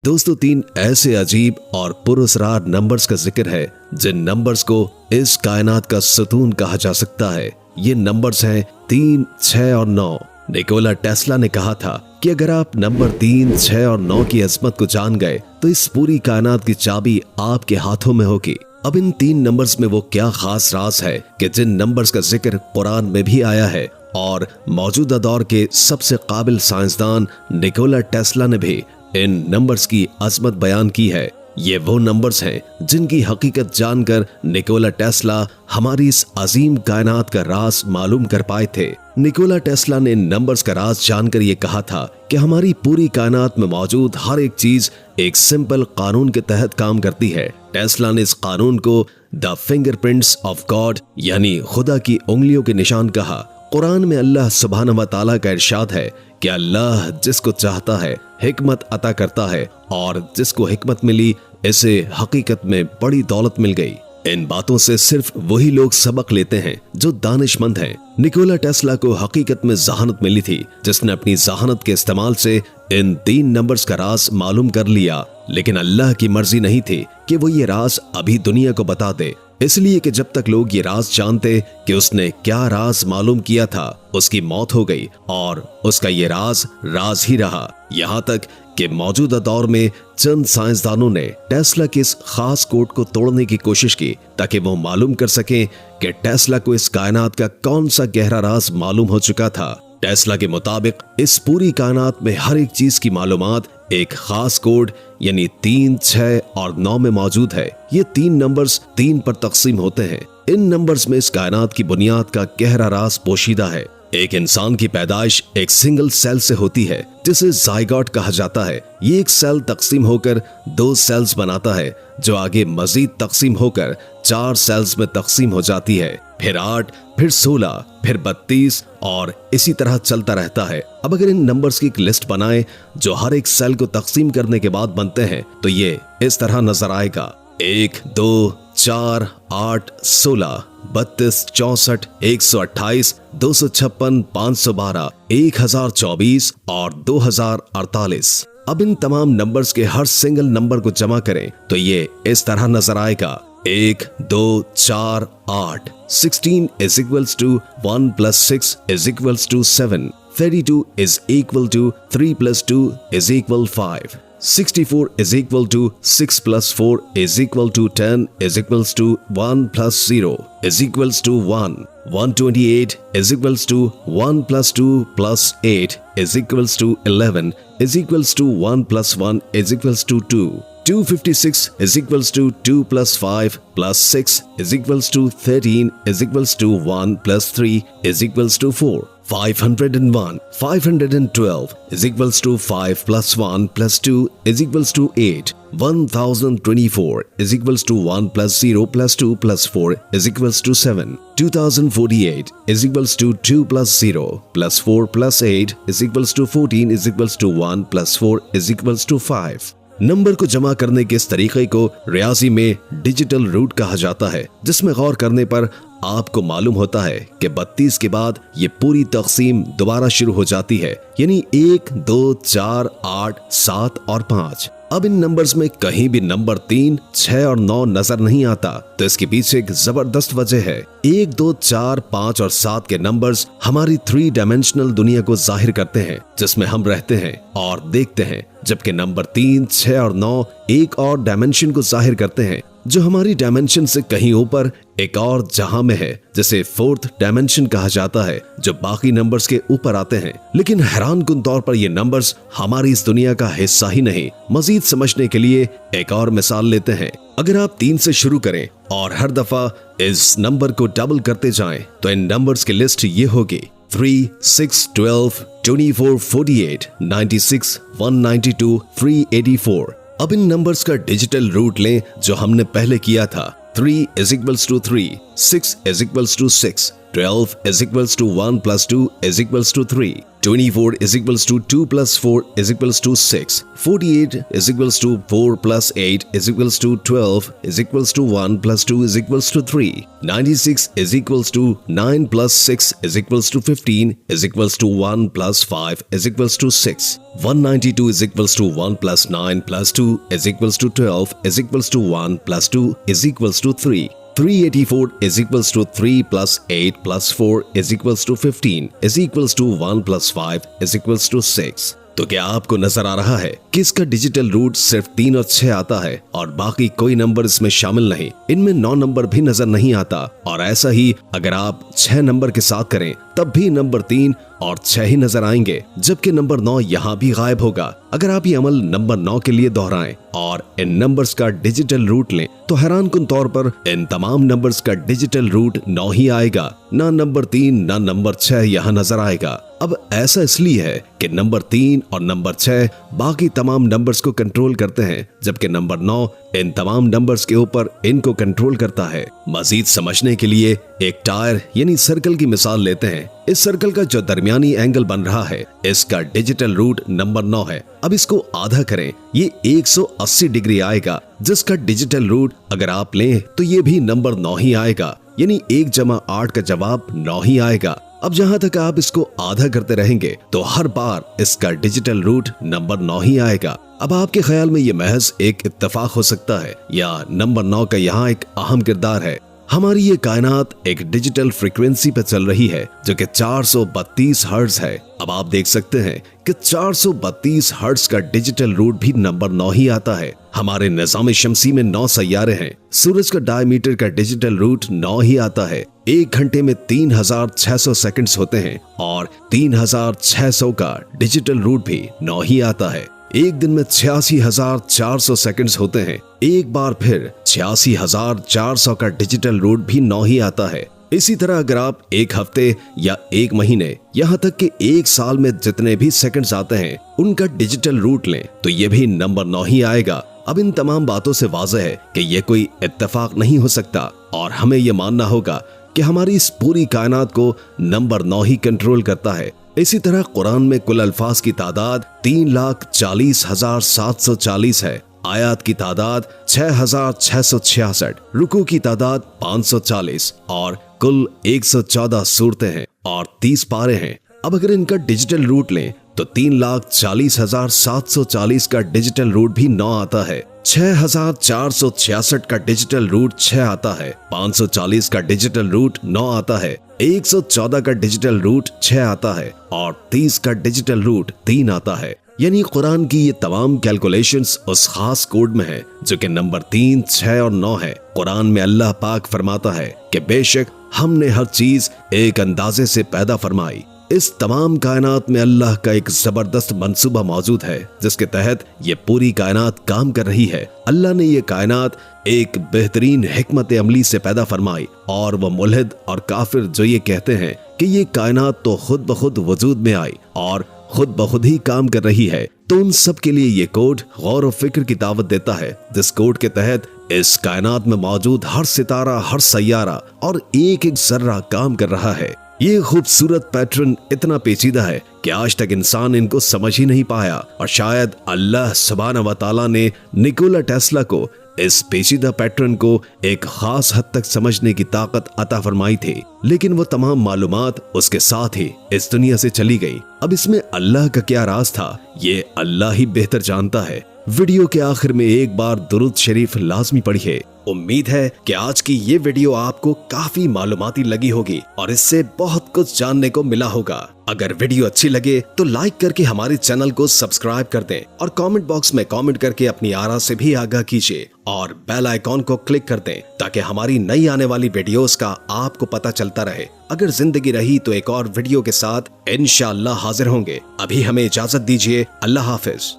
दोस्तों, तीन ऐसे अजीब और पुरस्कार नंबर्स का जिक्र है जिन नंबर्स को इस कायनात का सुतून कहा जा सकता है। ये नंबर्स हैं 3, 6 और 9। निकोला टेस्ला ने कहा था कि अगर आप नंबर 3, 6 और 9 की अजमत को जान गए तो इस पूरी कायनात की चाबी आपके हाथों में होगी। अब इन 3 नंबर्स में वो क्या खास राज है कि जिन नंबर्स का जिक्र कुरान में भी आया है और मौजूदा दौर के सबसे काबिल साइंसदान निकोला टेस्ला ने भी इन नंबर्स की अजमत बयान की है। ये वो नंबर्स हैं जिनकी हकीकत जानकर निकोला टेस्ला हमारी इस अजीम कायनात का राज मालूम कर पाए थे। निकोला टेस्ला ने इन नंबर्स का राज जानकर ये कहा था कि हमारी पूरी कायनात में मौजूद हर एक चीज एक सिंपल कानून के तहत काम करती है। टेस्ला ने इस कानून को द फिंगरप्रिंट्स ऑफ गॉड यानी खुदा की उंगलियों के निशान कहा। कुरान में अल्लाह सुब्हानहू व तआला का इरशाद है कि अल्लाह जिसको चाहता है हिकमत अता करता है और जिसको हिकमत मिली इसे हकीकत में बड़ी दौलत मिल गई। इन बातों से सिर्फ वही लोग सबक लेते हैं जो दानिशमंद हैं। निकोला टेस्ला को हकीकत में जहानत मिली थी जिसने अपनी जहानत के इस्तेमाल से इन 3 नंबर्स का राज मालूम कर लिया, लेकिन अल्लाह की मर्जी नहीं थी कि वो ये राज अभी दुनिया को बता दे। इसलिए कि जब तक लोग ये राज जानते कि उसने क्या राज मालूम किया था, उसकी मौत हो गई और उसका ये राज ही रहा। यहाँ तक कि मौजूदा दौर में चंद साइंसदानों ने टेस्ला के इस खास कोड को तोड़ने की कोशिश की ताकि वो मालूम कर सकें कि टेस्ला को इस कायनात का कौन सा गहरा राज मालूम हो चुका था। टेस्ला के मुताबिक इस पूरी कायनात में हर एक चीज की मालूमात एक खास कोड यानी 3, 6 और 9 में मौजूद है। ये 3 नंबर्स 3 पर तकसीम होते हैं। इन नंबर्स में इस कायनात की बुनियाद का गहरा राज पोशीदा है। एक इंसान की पैदाइश एक सिंगल सेल से होती है जिसे जायगोट कहा जाता है। ये एक सेल तकसीम होकर 2 सेल्स बनाता है जो आगे मजीद तकसीम होकर 4 सेल्स में तकसीम हो जाती है, फिर 8, फिर 16, फिर 32 और इसी तरह चलता रहता है। अब अगर इन नंबर्स की एक लिस्ट बनाएं जो हर एक सेल को तकसीम करने के बाद बनते हैं तो ये इस तरह नजर आएगा: 1, 2, 4, 8, 16, 32, 64, 128, 256, 512, 1024 और 2048। अब इन तमाम नंबर्स के हर सिंगल नंबर को जमा करें तो ये इस तरह नजर आएगा: 1, 2, 4, 8, 16 is equals to 1 plus 6 is equals to 7, 32 is equal to 3 plus 2 is equal 5, 64 is equal to 6 plus 4 is equal to 10 is equals to 1 plus 0 is equals to 1, 128 is equals to 1 plus 2 plus 8 is equals to 11 is equals to 1 plus 1 is equals to 2, 256 is equals to 2 plus 5 plus 6 is equals to 13 is equals to 1 plus 3 is equals to 4, 501, 512 is equals to 5 plus 1 plus 2 is equals to 8, 1024 is equals to 1 plus 0 plus 2 plus 4 is equals to 7, 2048 is equals to 2 plus 0 plus 4 plus 8 is equals to 14 is equals to 1 plus 4 is equals to 5। Number को जमा करने के इस तरीके को रियाजी में digital root कहा जाता है, जिसमें गौर करने पर आपको मालूम होता है कि 32 के बाद ये पूरी तकसीम दोबारा शुरू हो जाती है, यानी 1, 2, 4, 8, 7 और 5। अब इन नंबर्स में कहीं भी नंबर 3, 6 और 9 नजर नहीं आता, तो इसके पीछे एक जबरदस्त वजह है। 1, 2, 4, 5 और 7 के नंबर्स हमारी 3 डायमेंशनल दुनिया को जाहिर करते हैं जिसमें हम रहते हैं और देखते हैं, जबकि नंबर 3, 6 और 9 एक और डायमेंशन को जाहिर करते हैं जो हमारी डायमेंशन से कहीं ऊपर एक और जहां में है, जिसे 4th डायमेंशन कहा जाता है, जो बाकी नंबर्स के ऊपर आते हैं। लेकिन हैरानकुन तौर पर ये नंबर्स हमारी इस दुनिया का हिस्सा ही नहीं। मजीद समझने के लिए एक और मिसाल लेते हैं। अगर आप 3 से शुरू करें और हर दफा इस नंबर को डबल करते जाएं तो इन नंबर्स की लिस्ट ये होगी: 3, 6, 12, 24, 48, 96, 192, 384। अब इन नंबर्स का डिजिटल रूट लें जो हमने पहले किया था। 3 is equals to 3, 6 is equals to 6, 12 is equals to 1 plus 2 is equals to 3. 24 is equals to 2 plus 4 is equals to 6. 48 is equals to 4 plus 8 is equals to 12 is equals to 1 plus 2 is equals to 3. 96 is equals to 9 plus 6 is equals to 15 is equals to 1 plus 5 is equals to 6. 192 is equals to 1 plus 9 plus 2 is equals to 12 is equals to 1 plus 2 is equals to 3. 384 is equals to 3 plus 8 plus 4 is equals to 15 is equals to 1 plus 5 is equals to 6. तो क्या आपको नजर आ रहा है कि इसका digital root सिर्फ 3 और 6 आता है और बाकी कोई नंबर इसमें शामिल नहीं। इनमें 9 नंबर भी नजर नहीं आता और ऐसा ही अगर आप 6 नंबर के साथ करें तब भी नंबर 3 और 6 ही नजर आएंगे, जबकि नंबर 9 यहाँ भी गायब होगा। अगर आप ये अमल नंबर 9 के लिए दोहराएं और इन नंबर्स का डिजिटल रूट लें तो हैरानकुन तौर पर इन तमाम नंबर्स का डिजिटल रूट 9 ही आएगा। ना नंबर 3 ना नंबर 6 यहाँ नजर आएगा। अब ऐसा इसलिए है कि नंबर 3 और नंबर 6 बाकी तमाम नंबर्स को कंट्रोल करते हैं, जबकि नंबर 9 इन तमाम नंबर्स के ऊपर इनको कंट्रोल करता है। मजीद समझने के लिए एक टायर यानी सर्कल की मिसाल लेते हैं। इस सर्कल का जो दरमियानी एंगल बन रहा है इसका डिजिटल रूट नंबर 9 है। अब इसको आधा करें, ये 180 डिग्री आएगा, जिसका डिजिटल रूट अगर आप लें तो ये भी नंबर 9 ही आएगा, यानी 1 जमा 8 का जवाब 9 ही आएगा। अब जहां तक आप इसको आधा करते रहेंगे तो हर बार इसका डिजिटल रूट नंबर 9 ही आएगा। अब आपके ख्याल में ये महज एक इत्तेफाक हो सकता है या नंबर 9 का यहाँ एक अहम किरदार है। हमारी ये कायनात एक डिजिटल फ्रीक्वेंसी पे चल रही है जो कि 432 हर्ट्ज है। अब आप देख सकते हैं कि 432 हर्ट्ज का डिजिटल रूट भी नंबर 9 ही आता है। हमारे निज़ाम शमसी में 9 सैयारे हैं। सूरज का डायमीटर का डिजिटल रूट 9 ही आता है। 1 घंटे में 3600 सेकंड्स होते हैं और 3600 का डिजिटल रूट भी 9 ही आता है। एक दिन में 86,400 सेकंड्स होते हैं। एक बार फिर 86,400 का डिजिटल रूट भी 9 ही आता है। इसी तरह अगर आप एक हफ्ते या एक महीने यहाँ तक कि एक साल में जितने भी सेकंड्स आते हैं उनका डिजिटल रूट लें तो ये भी नंबर 9 ही आएगा। अब इन तमाम बातों से वाज़ेह है कि ये कोई इत्तेफाक नहीं हो सकता और हमें ये मानना होगा कि हमारी इस पूरी कायनात को नंबर 9 ही कंट्रोल करता है। इसी तरह कुरान में कुल अल्फाज की तादाद 3,40,740 है। आयात की तादाद 6,666, रुकू की तादाद 540 और कुल 114 सूरतें हैं और 30 पारे हैं। अब अगर इनका डिजिटल रूट लें तो 3,40,740 का डिजिटल रूट भी 9 आता है। 6,466 का डिजिटल रूट 6 आता है। 540 का डिजिटल रूट 9 आता है। 114 का डिजिटल रूट 6 आता है और 30 का डिजिटल रूट 3 आता है। यानी कुरान की ये तमाम कैलकुलेशंस उस खास कोड में है जो कि नंबर 3, 6 और 9 है। कुरान में अल्लाह पाक फरमाता है कि बेशक हमने हर चीज एक अंदाजे से पैदा फरमाई। इस तमाम कायनात में अल्लाह का एक जबरदस्त मंसूबा मौजूद है जिसके तहत ये पूरी कायनात काम कर रही है। अल्लाह ने ये कायनात एक बेहतरीन हिकमत अमली से पैदा फरमाई और वो मुल्हिद और काफिर जो ये कहते हैं कि ये कायनात तो खुद ब खुद वजूद में आई और खुद ब खुद ही काम कर रही है, तो उन सब के लिए ये कोड गौर और फिक्र की दावत देता है, जिस कोड के तहत इस कायनात में मौजूद हर सितारा, हर सैयारा और एक एक जर्रा काम कर रहा है। ये खूबसूरत पैटर्न इतना पेचीदा है कि आज तक इंसान इनको समझ ही नहीं पाया और शायद अल्लाह सुब्हानहू व तआला ने निकोला टेस्ला को इस पेचीदा पैटर्न को एक खास हद तक समझने की ताकत अता फरमाई थी, लेकिन वो तमाम मालूमात उसके साथ ही इस दुनिया से चली गई। अब इसमें अल्लाह का क्या राज था ये अल्लाह ही बेहतर जानता है। वीडियो के आखिर में एक बार दुरूद शरीफ लाजमी पढ़िए। उम्मीद है कि आज की ये वीडियो आपको काफी मालूमाती लगी होगी और इससे बहुत कुछ जानने को मिला होगा। अगर वीडियो अच्छी लगे तो लाइक करके हमारे चैनल को सब्सक्राइब कर दें और कमेंट बॉक्स में कमेंट करके अपनी आरा से भी आगाह कीजिए और बेल आइकॉन को क्लिक कर दें ताकि हमारी नई आने वाली वीडियोस का आपको पता चलता रहे। अगर जिंदगी रही तो एक और वीडियो के साथ इंशाअल्लाह हाजिर होंगे। अभी हमें इजाजत दीजिए। अल्लाह हाफिज।